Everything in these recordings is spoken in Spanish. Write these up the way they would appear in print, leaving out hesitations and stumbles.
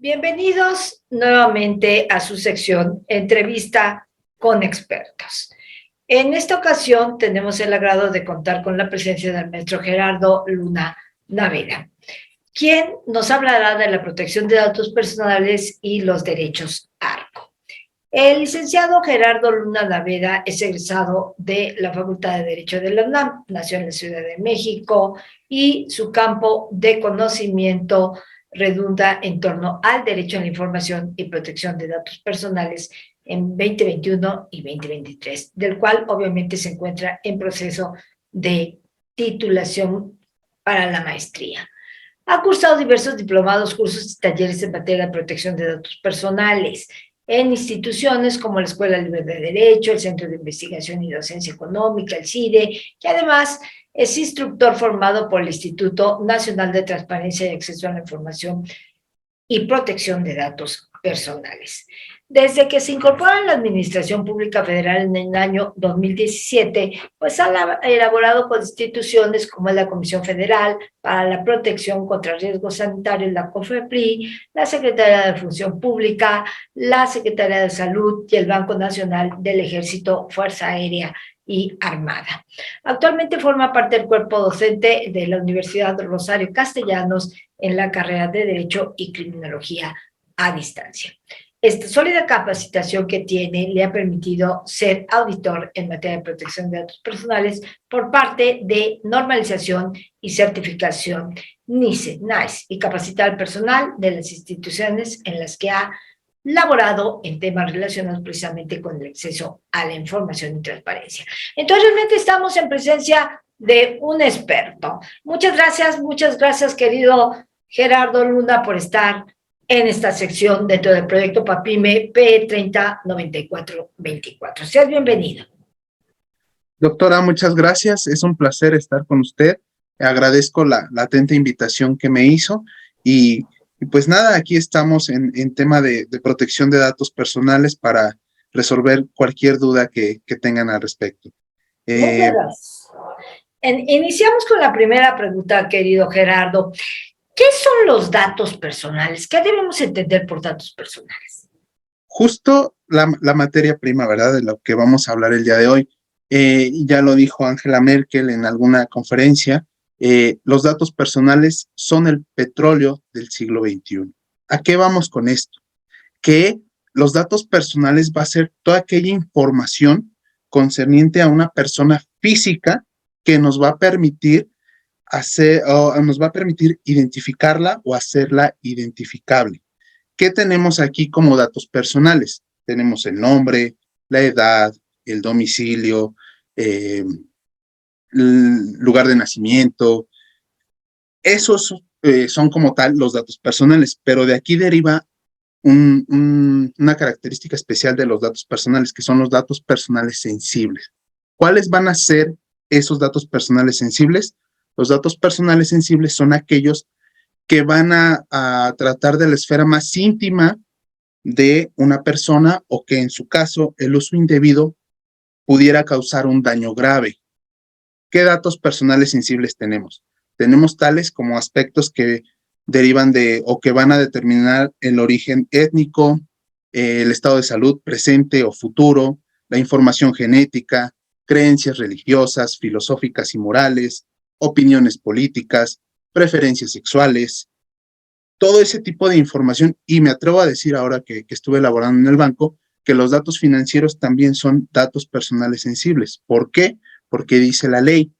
Bienvenidos nuevamente a su sección Entrevista con expertos. En esta ocasión tenemos el agrado de contar con la presencia del maestro Gerardo Luna Naveda, quien nos hablará de la protección de datos personales y los derechos ARCO. El licenciado Gerardo Luna Naveda es egresado de la Facultad de Derecho de la UNAM, nació en la Ciudad de México y su campo de conocimiento redunda en torno al derecho a la información y protección de datos personales en 2021 y 2023, del cual obviamente se encuentra en proceso de titulación para la maestría. Ha cursado diversos diplomados, cursos y talleres en materia de protección de datos personales en instituciones como la Escuela Libre de Derecho, el Centro de Investigación y Docencia Económica, el CIDE, que además es instructor formado por el Instituto Nacional de Transparencia y Acceso a la Información y Protección de Datos Personales. Desde que se incorpora en la Administración Pública Federal en el año 2017, pues ha elaborado con instituciones como la Comisión Federal para la Protección contra Riesgos Sanitarios, la COFEPRI, la Secretaría de Función Pública, la Secretaría de Salud y el Banco Nacional del Ejército, Fuerza Aérea y Armada. Actualmente forma parte del cuerpo docente de la Universidad Rosario Castellanos en la carrera de Derecho y Criminología a distancia. Esta sólida capacitación que tiene le ha permitido ser auditor en materia de protección de datos personales por parte de normalización y certificación NICE y capacitar al personal de las instituciones en las que ha laborado en temas relacionados precisamente con el acceso a la información y transparencia. Entonces, realmente estamos en presencia de un experto. Muchas gracias, querido Gerardo Luna, por estar en esta sección dentro del proyecto PAPIME P309424. Seas bienvenido. Doctora, muchas gracias. Es un placer estar con usted. Agradezco la atenta invitación que me hizo y pues nada, aquí estamos en tema de protección de datos personales para resolver cualquier duda que tengan al respecto. Muchas gracias. Iniciamos con la primera pregunta, querido Gerardo. ¿Qué son los datos personales? ¿Qué debemos entender por datos personales? Justo la materia prima, ¿verdad? De lo que vamos a hablar el día de hoy. Ya lo dijo Angela Merkel en alguna conferencia, los datos personales son el petróleo del siglo XXI. ¿A qué vamos con esto? Que los datos personales va a ser toda aquella información concerniente a una persona física que nos va a permitir identificarla o hacerla identificable. ¿Qué tenemos aquí como datos personales? Tenemos el nombre, la edad, el domicilio, el lugar de nacimiento. Esos son como tal los datos personales, pero de aquí deriva una característica especial de los datos personales, que son los datos personales sensibles. ¿Cuáles van a ser esos datos personales sensibles? Los datos personales sensibles son aquellos que van a tratar de la esfera más íntima de una persona o que en su caso el uso indebido pudiera causar un daño grave. ¿Qué datos personales sensibles tenemos? Tenemos tales como aspectos que derivan de o que van a determinar el origen étnico, el estado de salud presente o futuro, la información genética, creencias religiosas, filosóficas y morales, opiniones políticas, preferencias sexuales, todo ese tipo de información. Y me atrevo a decir ahora que estuve elaborando en el banco, que los datos financieros también son datos personales sensibles. ¿Por qué? Porque dice la ley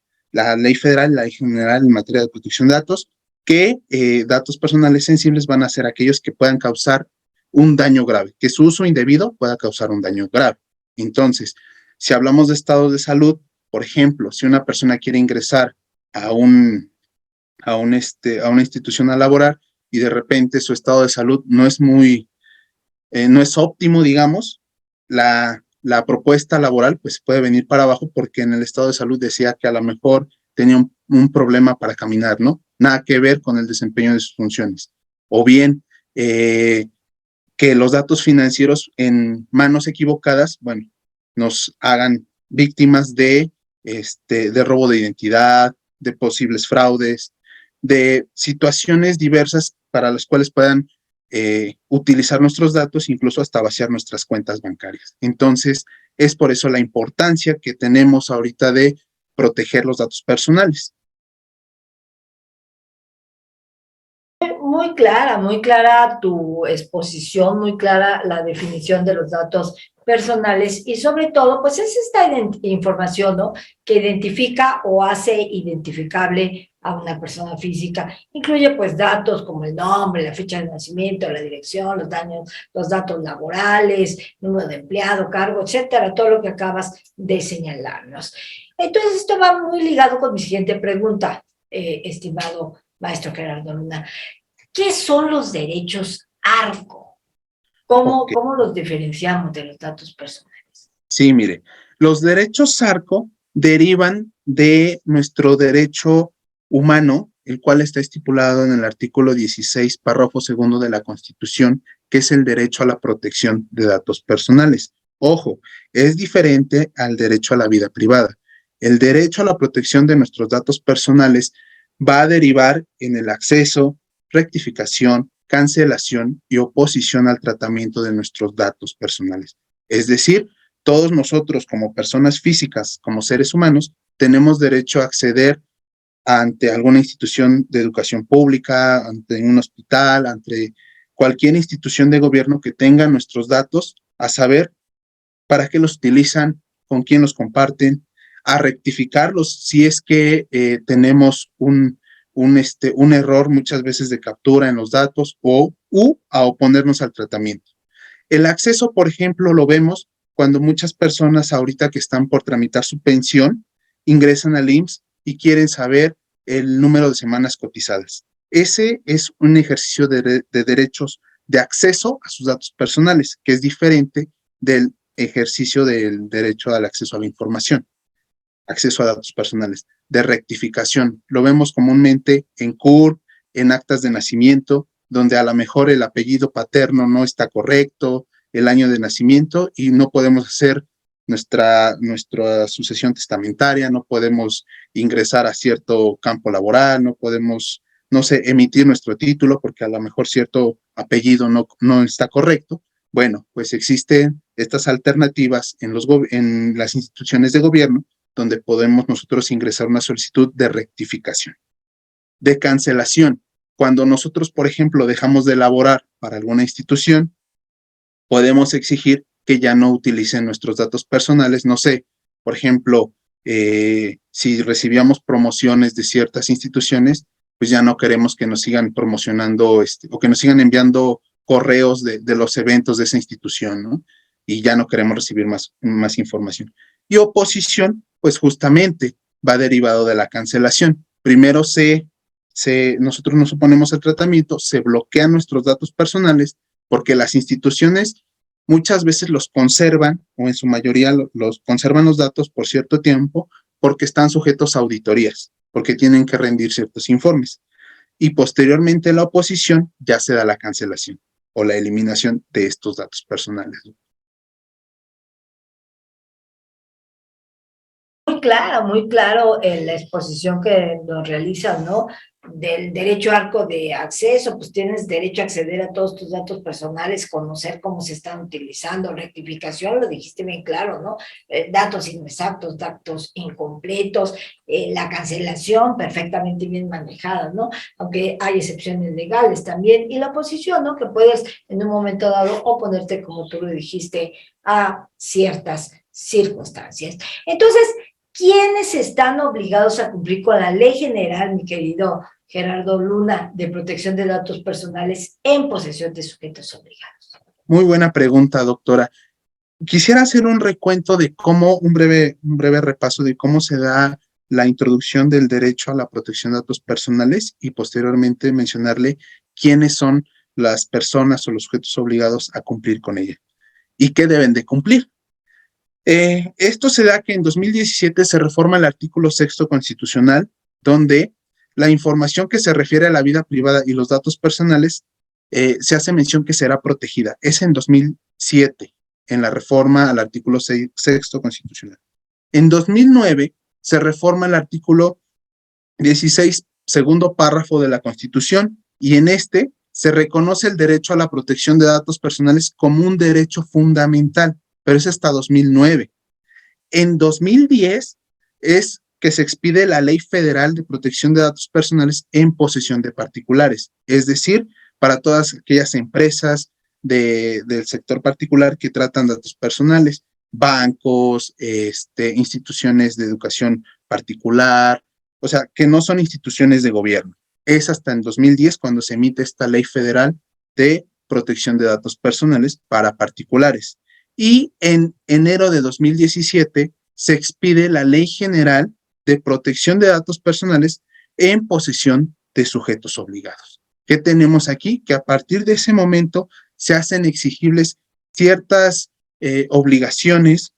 federal, la ley general en materia de protección de datos, que datos personales sensibles van a ser aquellos que puedan causar un daño grave, que su uso indebido pueda causar un daño grave. Entonces, si hablamos de estados de salud, por ejemplo, si una persona quiere ingresar a una institución a laborar y de repente su estado de salud no es no es óptimo, digamos, la propuesta laboral pues puede venir para abajo porque en el estado de salud decía que a lo mejor tenía un problema para caminar, ¿no? Nada que ver con el desempeño de sus funciones. O bien, que los datos financieros en manos equivocadas, bueno, nos hagan víctimas de robo de identidad, de posibles fraudes, de situaciones diversas para las cuales puedan utilizar nuestros datos, incluso hasta vaciar nuestras cuentas bancarias. Entonces, es por eso la importancia que tenemos ahorita de proteger los datos personales. Muy clara tu exposición, muy clara la definición de los datos personales y sobre todo, pues es esta información, ¿no? Que identifica o hace identificable a una persona física. Incluye pues datos como el nombre, la fecha de nacimiento, la dirección, los datos laborales, número de empleado, cargo, etcétera, todo lo que acabas de señalarnos. Entonces, esto va muy ligado con mi siguiente pregunta, estimado maestro Gerardo Luna. ¿Qué son los derechos ARCO? Okay. ¿Cómo los diferenciamos de los datos personales? Sí, mire, los derechos ARCO derivan de nuestro derecho humano, el cual está estipulado en el artículo 16, párrafo segundo de la Constitución, que es el derecho a la protección de datos personales. Ojo, es diferente al derecho a la vida privada. El derecho a la protección de nuestros datos personales va a derivar en el acceso, rectificación, cancelación y oposición al tratamiento de nuestros datos personales. Es decir, todos nosotros como personas físicas, como seres humanos, tenemos derecho a acceder ante alguna institución de educación pública, ante un hospital, ante cualquier institución de gobierno que tenga nuestros datos, a saber para qué los utilizan, con quién los comparten, a rectificarlos si es que tenemos un error muchas veces de captura en los datos o a oponernos al tratamiento. El acceso, por ejemplo, lo vemos cuando muchas personas ahorita que están por tramitar su pensión ingresan al IMSS y quieren saber el número de semanas cotizadas. Ese es un ejercicio de derechos de acceso a sus datos personales, que es diferente del ejercicio del derecho al acceso a la información, acceso a datos personales, de rectificación. Lo vemos comúnmente en CUR, en actas de nacimiento, donde a lo mejor el apellido paterno no está correcto, el año de nacimiento, y no podemos hacer nuestra sucesión testamentaria, no podemos ingresar a cierto campo laboral, no podemos, no sé, emitir nuestro título porque a lo mejor cierto apellido no está correcto. Bueno, pues existen estas alternativas en las instituciones de gobierno donde podemos nosotros ingresar una solicitud de rectificación, de cancelación. Cuando nosotros, por ejemplo, dejamos de laborar para alguna institución, podemos exigir que ya no utilicen nuestros datos personales. No sé, por ejemplo, si recibíamos promociones de ciertas instituciones, pues ya no queremos que nos sigan promocionando o que nos sigan enviando correos de los eventos de esa institución, ¿no? Y ya no queremos recibir más información. Y oposición, pues justamente va derivado de la cancelación. Primero nosotros nos oponemos al tratamiento, se bloquean nuestros datos personales porque las instituciones muchas veces los conservan, o en su mayoría los conservan los datos por cierto tiempo, porque están sujetos a auditorías, porque tienen que rendir ciertos informes. Y posteriormente la oposición ya se da la cancelación o la eliminación de estos datos personales. Muy claro la exposición que nos realizan, ¿no? Del derecho ARCO de acceso, pues tienes derecho a acceder a todos tus datos personales, conocer cómo se están utilizando, rectificación, lo dijiste bien claro, ¿no? Datos inexactos, datos incompletos, la cancelación perfectamente bien manejada, ¿no? Aunque hay excepciones legales también, y la oposición, ¿no? Que puedes en un momento dado oponerte, como tú lo dijiste, a ciertas circunstancias. Entonces, ¿quiénes están obligados a cumplir con la Ley General, mi querido Gerardo Luna, de protección de datos personales en posesión de sujetos obligados? Muy buena pregunta, doctora. Quisiera hacer un recuento de cómo, un breve repaso de cómo se da la introducción del derecho a la protección de datos personales y posteriormente mencionarle quiénes son las personas o los sujetos obligados a cumplir con ella y qué deben de cumplir. Esto se da que en 2017 se reforma el artículo 6º constitucional, donde la información que se refiere a la vida privada y los datos personales se hace mención que será protegida. Es en 2007, en la reforma al artículo 6º constitucional. En 2009 se reforma el artículo 16, segundo párrafo de la Constitución, y en este se reconoce el derecho a la protección de datos personales como un derecho fundamental, pero es hasta 2009. En 2010 es que se expide la Ley Federal de Protección de Datos Personales en posesión de particulares, es decir, para todas aquellas empresas del sector particular que tratan datos personales, bancos, instituciones de educación particular, o sea, que no son instituciones de gobierno. Es hasta en 2010 cuando se emite esta Ley Federal de Protección de Datos Personales para particulares. Y en enero de 2017 se expide la Ley General de Protección de Datos Personales en posesión de sujetos obligados. ¿Qué tenemos aquí? Que a partir de ese momento se hacen exigibles ciertas obligaciones,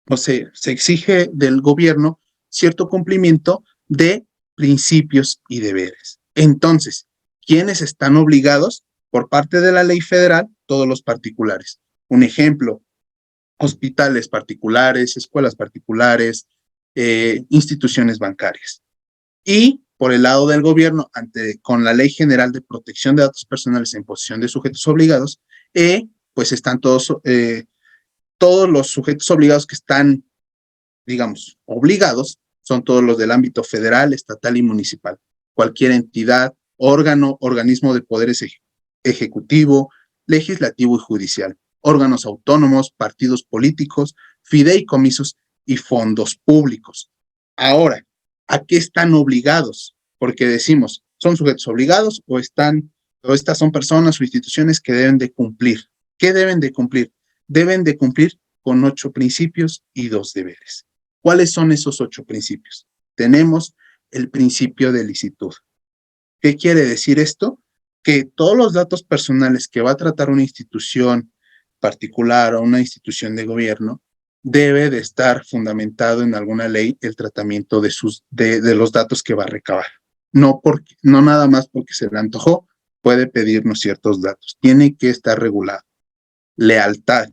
o se exige del gobierno cierto cumplimiento de principios y deberes. Entonces, ¿quiénes están obligados? Por parte de la ley federal, todos los particulares. Un ejemplo, hospitales particulares, escuelas particulares, instituciones bancarias. Y por el lado del gobierno, con la Ley General de Protección de Datos Personales en posesión de sujetos obligados, pues están todos los sujetos obligados que están, digamos, obligados, son todos los del ámbito federal, estatal y municipal. Cualquier entidad, órgano, organismo de poder ejecutivo, legislativo y judicial, órganos autónomos, partidos políticos, fideicomisos y fondos públicos. Ahora, ¿a qué están obligados? Porque decimos, son sujetos obligados o estas son personas o instituciones que deben de cumplir. ¿Qué deben de cumplir? Deben de cumplir con 8 principios y 2 deberes. ¿Cuáles son esos 8 principios? Tenemos el principio de licitud. ¿Qué quiere decir esto? Que todos los datos personales que va a tratar una institución particular o una institución de gobierno debe de estar fundamentado en alguna ley el tratamiento de los datos que va a recabar. No nada más porque se le antojó, puede pedirnos ciertos datos. Tiene que estar regulado. Lealtad.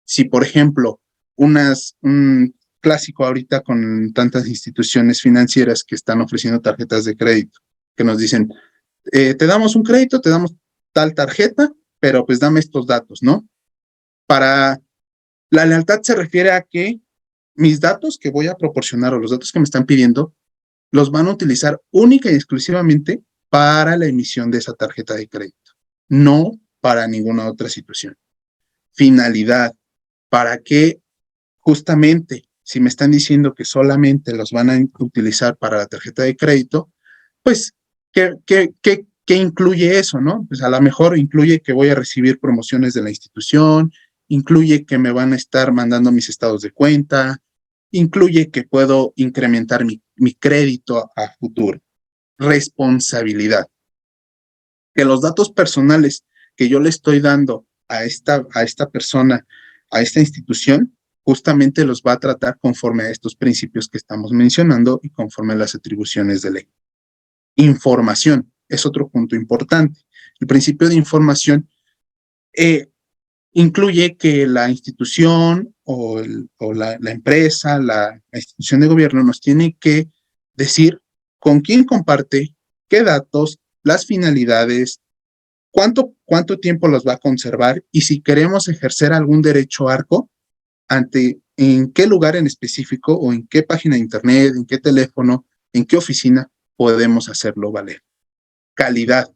Si, por ejemplo, un clásico ahorita con tantas instituciones financieras que están ofreciendo tarjetas de crédito, que nos dicen, te damos un crédito, te damos tal tarjeta, pero pues dame estos datos, ¿no? Para la lealtad se refiere a que mis datos que voy a proporcionar o los datos que me están pidiendo, los van a utilizar única y exclusivamente para la emisión de esa tarjeta de crédito, no para ninguna otra situación. Finalidad, para que justamente si me están diciendo que solamente los van a utilizar para la tarjeta de crédito, pues, ¿qué incluye eso, no? Pues a lo mejor incluye que voy a recibir promociones de la institución, incluye que me van a estar mandando mis estados de cuenta, incluye que puedo incrementar mi crédito a futuro. Responsabilidad. Que los datos personales que yo le estoy dando a esta persona, a esta institución, justamente los va a tratar conforme a estos principios que estamos mencionando y conforme a las atribuciones de ley. Información es otro punto importante. El principio de información incluye que la institución o la empresa, la institución de gobierno nos tiene que decir con quién comparte, qué datos, las finalidades, cuánto tiempo los va a conservar y si queremos ejercer algún derecho arco, en qué lugar en específico o en qué página de internet, en qué teléfono, en qué oficina podemos hacerlo valer. Calidad.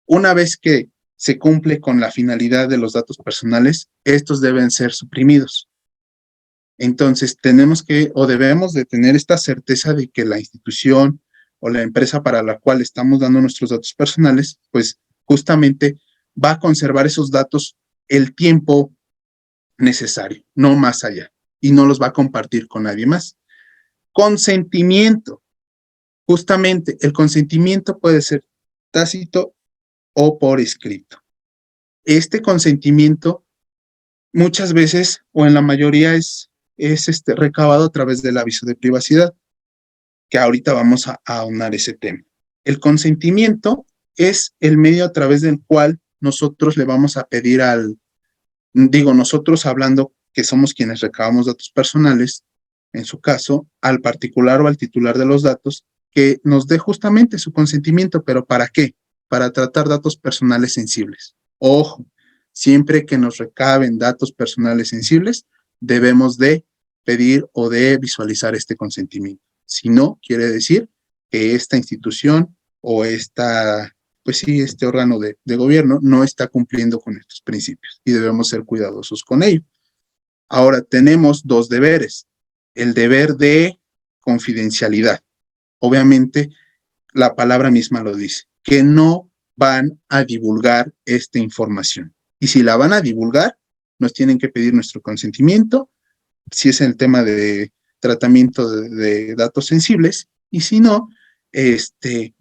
Una vez que se cumple con la finalidad de los datos personales, estos deben ser suprimidos. Entonces, debemos de tener esta certeza de que la institución o la empresa para la cual estamos dando nuestros datos personales, pues justamente va a conservar esos datos el tiempo necesario, no más allá, y no los va a compartir con nadie más. Consentimiento. Justamente, el consentimiento puede ser tácito o por escrito. Este consentimiento muchas veces o en la mayoría es recabado a través del aviso de privacidad, que ahorita vamos a aunar ese tema. El consentimiento es el medio a través del cual nosotros le vamos a pedir nosotros hablando que somos quienes recabamos datos personales, en su caso, al particular o al titular de los datos, que nos dé justamente su consentimiento, pero ¿para qué? para tratar datos personales sensibles. Ojo, siempre que nos recaben datos personales sensibles, debemos de pedir o de visualizar este consentimiento. Si no, quiere decir que esta institución o pues sí, este órgano de gobierno no está cumpliendo con estos principios y debemos ser cuidadosos con ello. Ahora tenemos dos deberes. El deber de confidencialidad. Obviamente, la palabra misma lo dice, que no van a divulgar esta información. Y si la van a divulgar, nos tienen que pedir nuestro consentimiento, si es el tema de tratamiento de datos sensibles, y si no, que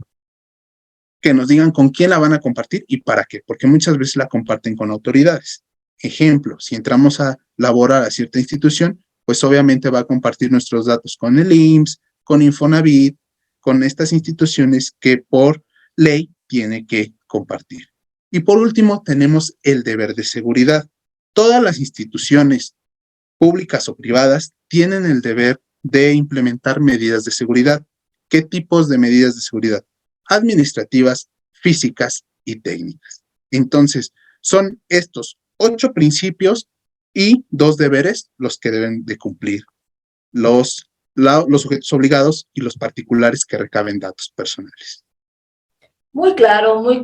nos digan con quién la van a compartir y para qué, porque muchas veces la comparten con autoridades. Ejemplo, si entramos a laborar a cierta institución, pues obviamente va a compartir nuestros datos con el IMSS, con Infonavit, con estas instituciones que por ley tiene que compartir. Y por último, tenemos el deber de seguridad. Todas las instituciones públicas o privadas tienen el deber de implementar medidas de seguridad. ¿Qué tipos de medidas de seguridad? Administrativas, físicas y técnicas. Entonces, son estos 8 principios y 2 deberes los que deben de cumplir los sujetos obligados y los particulares que recaben datos personales. Muy claro, muy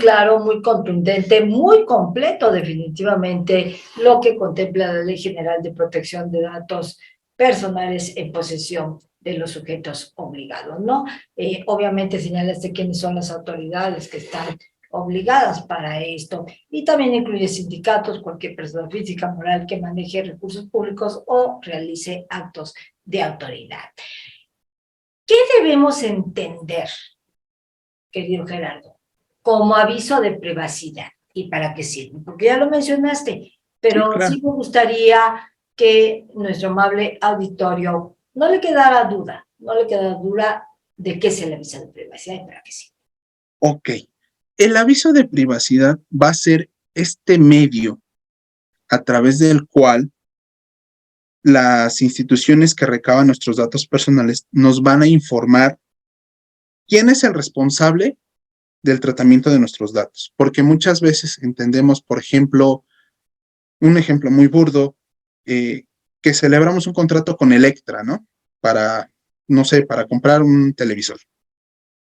contundente, muy completo definitivamente lo que contempla la Ley General de Protección de Datos Personales en posesión de los sujetos obligados, ¿no? Obviamente señalaste quiénes son las autoridades que están obligadas para esto y también incluye sindicatos, cualquier persona física, moral que maneje recursos públicos o realice actos de autoridad. ¿Qué debemos entender, querido Gerardo, como aviso de privacidad y para qué sirve? Porque ya lo mencionaste, pero sí, claro, sí me gustaría que nuestro amable auditorio no le quedara duda de qué es el aviso de privacidad y para qué sirve. Ok, el aviso de privacidad va a ser este medio a través del cual las instituciones que recaban nuestros datos personales nos van a informar quién es el responsable del tratamiento de nuestros datos, porque muchas veces entendemos, por ejemplo, un ejemplo muy burdo, que celebramos un contrato con Electra, ¿no? Para, no sé, para comprar un televisor.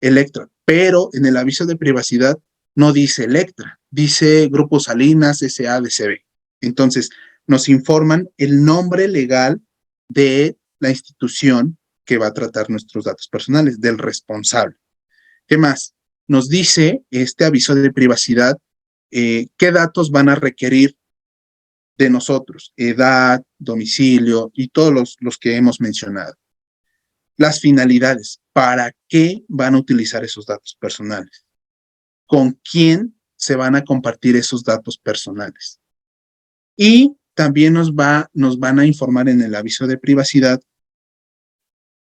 Electra, pero en el aviso de privacidad no dice Electra, dice Grupo Salinas SADCB. Entonces, nos informan el nombre legal de la institución que va a tratar nuestros datos personales, del responsable. ¿Qué más? Nos dice este aviso de privacidad qué datos van a requerir de nosotros, edad, domicilio y todos los que hemos mencionado. Las finalidades, ¿para qué van a utilizar esos datos personales? ¿Con quién se van a compartir esos datos personales? Y también nos van a informar en el aviso de privacidad,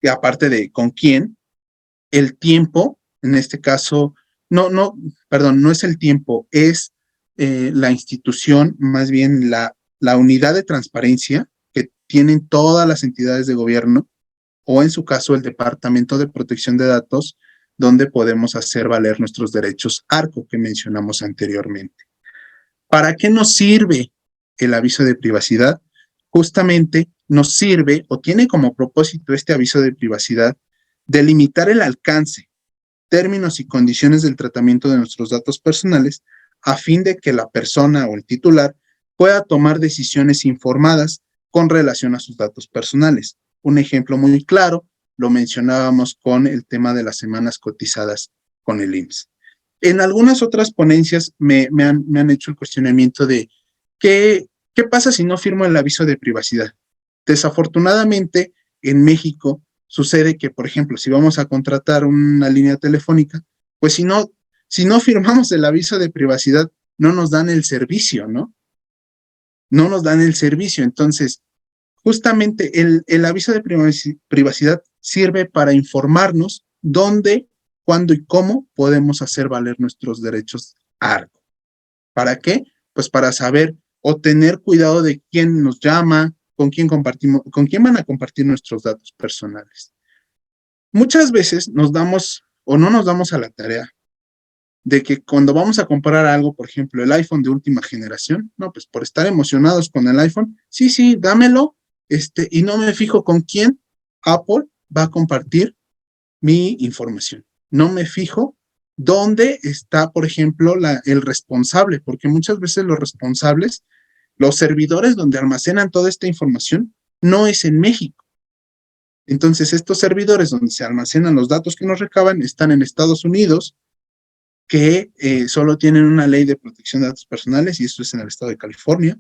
que aparte de con quién, el tiempo, en este caso, no es el tiempo, es la institución, más bien la unidad de transparencia que tienen todas las entidades de gobierno, o en su caso el Departamento de Protección de Datos, donde podemos hacer valer nuestros derechos ARCO que mencionamos anteriormente. ¿Para qué nos sirve el aviso de privacidad? Justamente nos sirve o tiene como propósito este aviso de privacidad delimitar el alcance, términos y condiciones del tratamiento de nuestros datos personales a fin de que la persona o el titular pueda tomar decisiones informadas con relación a sus datos personales. Un ejemplo muy claro, lo mencionábamos con el tema de las semanas cotizadas con el IMSS. En algunas otras ponencias me han hecho el cuestionamiento de ¿qué pasa si no firmo el aviso de privacidad? Desafortunadamente, en México sucede que, por ejemplo, si vamos a contratar una línea telefónica, pues si no firmamos el aviso de privacidad, no nos dan el servicio, ¿no? No nos dan el servicio. Entonces, justamente el aviso de privacidad sirve para informarnos dónde, cuándo y cómo podemos hacer valer nuestros derechos ARCO. ¿Para qué? Pues para saber o tener cuidado de quién nos llama, con quién van a compartir nuestros datos personales. Muchas veces nos damos o no nos damos a la tarea de que cuando vamos a comprar algo, por ejemplo, el iPhone de última generación, no, pues por estar emocionados con el iPhone, sí, dámelo, y no me fijo con quién Apple va a compartir mi información. No me fijo dónde está, por ejemplo, el responsable, porque muchas veces los responsables, los servidores donde almacenan toda esta información, no es en México. Entonces, estos servidores donde se almacenan los datos que nos recaban están en Estados Unidos, que solo tienen una ley de protección de datos personales, y esto es en el estado de California.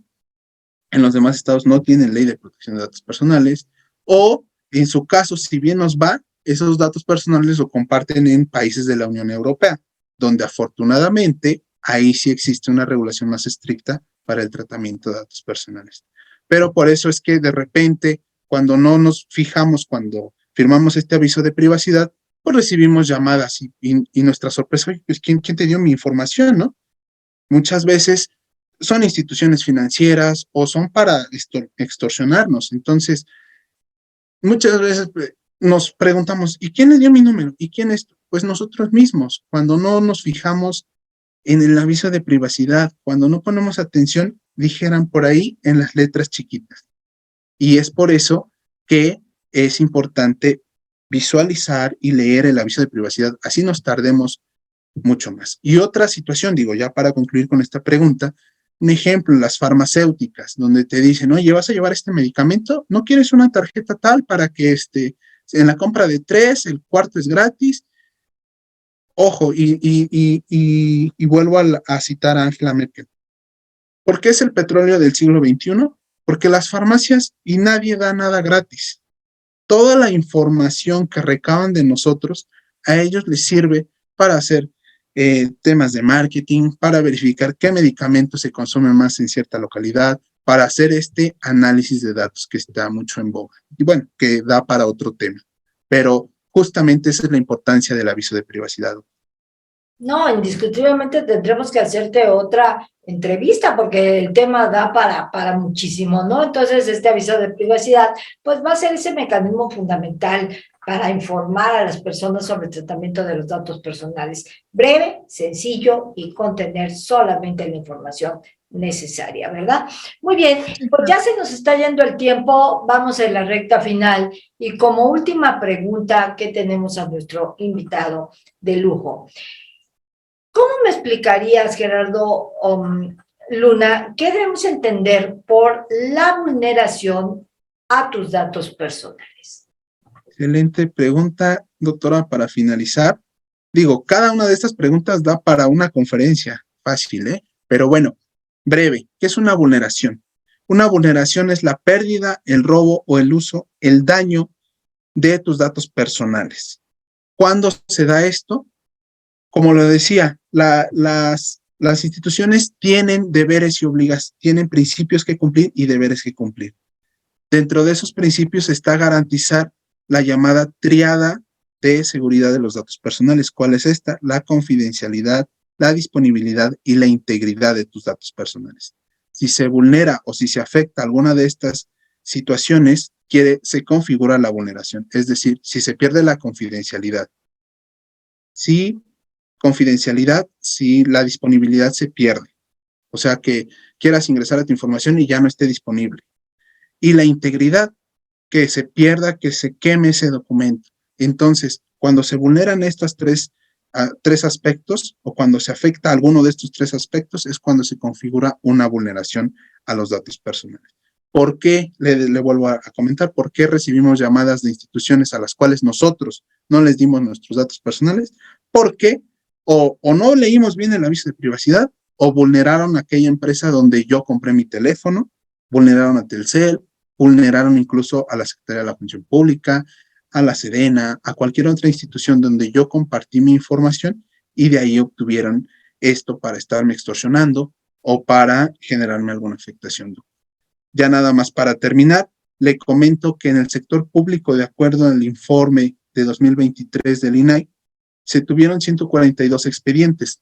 En los demás estados no tienen ley de protección de datos personales, o en su caso, si bien nos va, esos datos personales lo comparten en países de la Unión Europea, donde afortunadamente ahí sí existe una regulación más estricta para el tratamiento de datos personales. Pero por eso es que de repente, cuando no nos fijamos, cuando firmamos este aviso de privacidad, pues recibimos llamadas y nuestra sorpresa, pues ¿quién te dio mi información, no? Muchas veces son instituciones financieras o son para extorsionarnos. Entonces, muchas veces nos preguntamos, ¿y quién le dio mi número? ¿Y quién es? Pues nosotros mismos, cuando no nos fijamos en el aviso de privacidad, cuando no ponemos atención, dijeran por ahí en las letras chiquitas. Y es por eso que es importante visualizar y leer el aviso de privacidad, así nos tardemos mucho más. Y otra situación, digo, ya para concluir con esta pregunta, un ejemplo, las farmacéuticas, donde te dicen, oye, vas a llevar este medicamento, ¿no quieres una tarjeta tal para que en la compra de 3, el cuarto es gratis? Ojo, y vuelvo a citar a Angela Merkel. ¿Por qué es el petróleo del siglo XXI? Porque las farmacias y nadie da nada gratis. Toda la información que recaban de nosotros, a ellos les sirve para hacer temas de marketing, para verificar qué medicamentos se consumen más en cierta localidad, para hacer este análisis de datos que está mucho en boga. Y bueno, que da para otro tema. Pero justamente esa es la importancia del aviso de privacidad. No, indiscutiblemente tendremos que hacerte otra entrevista porque el tema da para muchísimo, ¿no? Entonces, este aviso de privacidad, pues va a ser ese mecanismo fundamental para informar a las personas sobre el tratamiento de los datos personales. Breve, sencillo y contener solamente la información necesaria, ¿verdad? Muy bien, pues ya se nos está yendo el tiempo, vamos a la recta final y como última pregunta que tenemos a nuestro invitado de lujo. ¿Cómo me explicarías, Gerardo Luna, qué debemos entender por la vulneración a tus datos personales? Excelente pregunta, doctora, para finalizar. Digo, cada una de estas preguntas da para una conferencia fácil, ¿eh? Pero bueno, breve, ¿qué es una vulneración? Una vulneración es la pérdida, el robo o el uso, el daño de tus datos personales. ¿Cuándo se da esto? Como lo decía, las instituciones tienen deberes y obligaciones, tienen principios que cumplir y deberes que cumplir. Dentro de esos principios está garantizar la llamada triada de seguridad de los datos personales. ¿Cuál es esta? La confidencialidad, la disponibilidad y la integridad de tus datos personales. Si se vulnera o si se afecta alguna de estas situaciones, se configura la vulneración. Es decir, si se pierde la confidencialidad. Si confidencialidad, si la disponibilidad se pierde. O sea, que quieras ingresar a tu información y ya no esté disponible. Y la integridad, que se pierda, que se queme ese documento. Entonces, cuando se vulneran estos tres aspectos o cuando se afecta alguno de estos tres aspectos es cuando se configura una vulneración a los datos personales. ¿Por qué? Le vuelvo a comentar, ¿por qué recibimos llamadas de instituciones a las cuales nosotros no les dimos nuestros datos personales? Porque o no leímos bien el aviso de privacidad o vulneraron aquella empresa donde yo compré mi teléfono, vulneraron a Telcel, vulneraron incluso a la Secretaría de la Función Pública, a la Sedena, a cualquier otra institución donde yo compartí mi información y de ahí obtuvieron esto para estarme extorsionando o para generarme alguna afectación. Ya nada más para terminar, le comento que en el sector público, de acuerdo al informe de 2023 del INAI, se tuvieron 142 expedientes.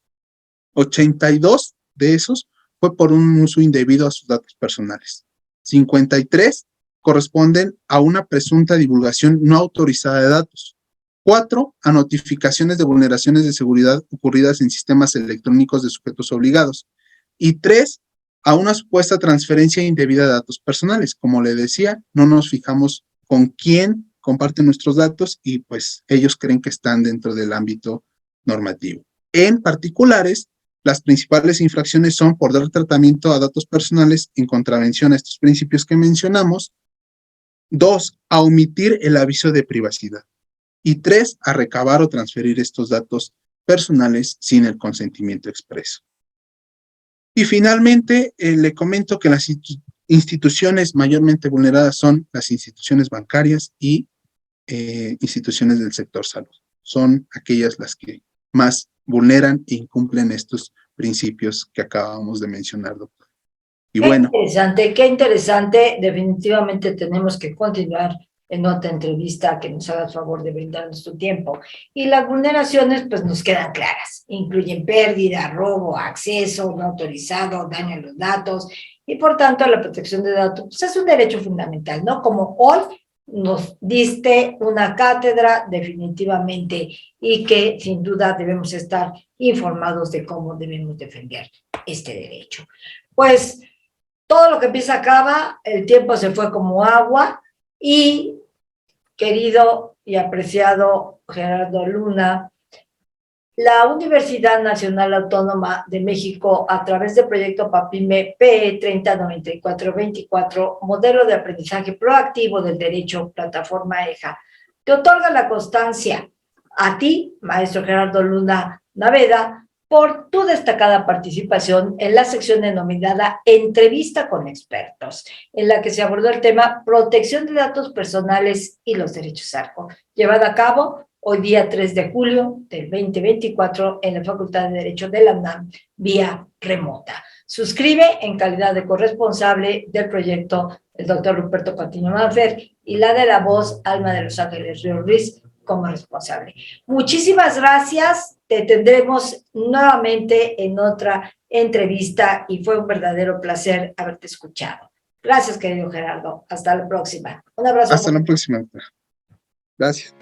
82 de esos fue por un uso indebido a sus datos personales. 53 corresponden a una presunta divulgación no autorizada de datos. 4, a notificaciones de vulneraciones de seguridad ocurridas en sistemas electrónicos de sujetos obligados. Y 3, a una supuesta transferencia indebida de datos personales. Como le decía, no nos fijamos con quién comparten nuestros datos y pues ellos creen que están dentro del ámbito normativo. En particulares, las principales infracciones son por dar tratamiento a datos personales en contravención a estos principios que mencionamos. 2, a omitir el aviso de privacidad. Y 3, a recabar o transferir estos datos personales sin el consentimiento expreso. Y finalmente, le comento que las instituciones mayormente vulneradas son las instituciones bancarias y instituciones del sector salud. Son aquellas las que más vulneran e incumplen estos principios que acabamos de mencionar, doctor. Y bueno. Qué interesante. Definitivamente tenemos que continuar en otra entrevista que nos haga el favor de brindarnos tu tiempo. Y las vulneraciones, pues nos quedan claras. Incluyen pérdida, robo, acceso no autorizado, daño a los datos, y por tanto la protección de datos pues es un derecho fundamental, ¿no? Como hoy nos diste una cátedra definitivamente, y que sin duda debemos estar informados de cómo debemos defender este derecho. Pues todo lo que empieza acaba, el tiempo se fue como agua, y querido y apreciado Gerardo Luna, la Universidad Nacional Autónoma de México, a través del proyecto PAPIME PE 309424, modelo de aprendizaje proactivo del derecho, plataforma EJA, te otorga la constancia a ti, maestro Gerardo Luna Naveda, por tu destacada participación en la sección denominada Entrevista con Expertos, en la que se abordó el tema Protección de Datos Personales y los Derechos ARCO, llevada a cabo hoy día 3 de julio del 2024 en la Facultad de Derecho de la UNAM, vía remota. Suscribe en calidad de corresponsable del proyecto el doctor Ruperto Patiño Manfer, y la de la voz Alma de los Ángeles Río Ruiz como responsable. Muchísimas gracias. Te tendremos nuevamente en otra entrevista y fue un verdadero placer haberte escuchado. Gracias, querido Gerardo. Hasta la próxima. Un abrazo. Hasta la próxima. Gracias.